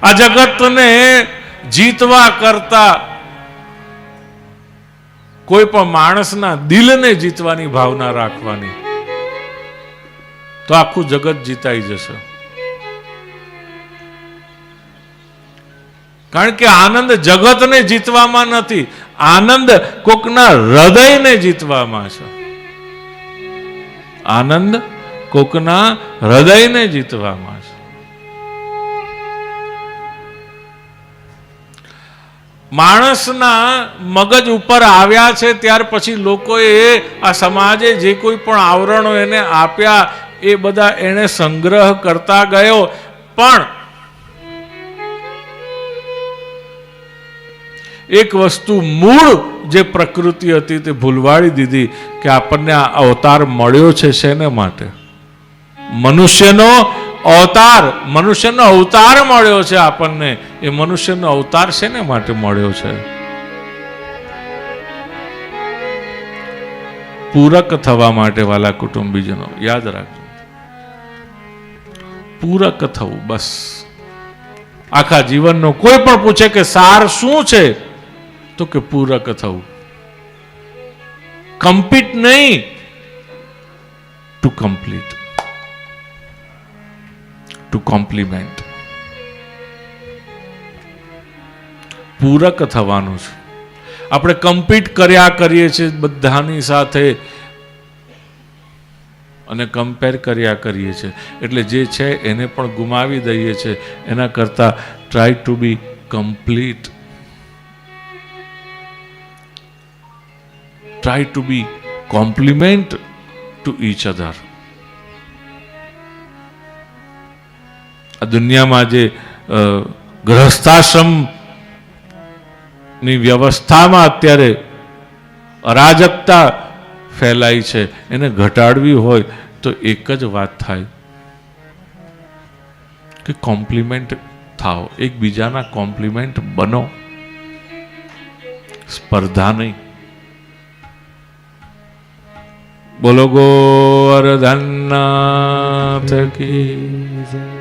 આ જગતને જીતવા કરતા કોઈ પણ માણસના દિલને જીતવાની ભાવના રાખવાની, તો આખું જગત જીતાઈ જશે. કારણ કે આનંદ જગતને જીતવામાં નથી, આનંદ કોકના હૃદયને જીતવામાં છે. આનંદ કોકના હૃદયને જીતવામાં છે. માણસના મગજ ઉપર આવ્યા છે ત્યાર પછી લોકોએ આ સમાજે જે કોઈ પણ આવરણો એને આપ્યા એ બધા એને સંગ્રહ કરતા ગયો, પણ એક વસ્તુ મૂળ જે પ્રકૃતિ હતી તે ભૂલવાડી દીધી કે આપણને આ અવતાર મળ્યો છે શેને માટે? મનુષ્યનો અવતાર, મનુષ્યનો અવતાર મળ્યો છે આપણને. એ મનુષ્યનો અવતાર શેને માટે મળ્યો છે? પૂરક થવા માટે. વાલા કુટુંબીજનો યાદ રાખજો, પૂરક થવું બસ. આખા જીવનનો કોઈ પણ પૂછે કે સાર શું છે, તો કે પૂરક થવું. કમ્પીટ નહીં, ટુ કમ્પ્લીટ, ટુ કોમ્પ્લિમેન્ટ. પૂરક થવાનું છે. આપણે કમ્પીટ કર્યા કરીએ છીએ બધાની સાથે અને કમ્પેર કર્યા કરીએ છીએ, એટલે જે છે એને પણ ગુમાવી દઈએ છીએ. એના કરતા try to be complete, try to be compliment to each other. આ દુનિયામાં જે ગૃહસ્થાશ્રમ ની વ્યવસ્થામાં અત્યારે અરાજકતા ફેલાઈ છે, એને ઘટાડવી હોય તો એક જ વાત થાય કે કોમ્પ્લિમેન્ટ થાઓ, એકબીજાના કોમ્પ્લિમેન્ટ બનો, સ્પર્ધા નહીં. બોલો ગોવર્ધનનાથ કી જય.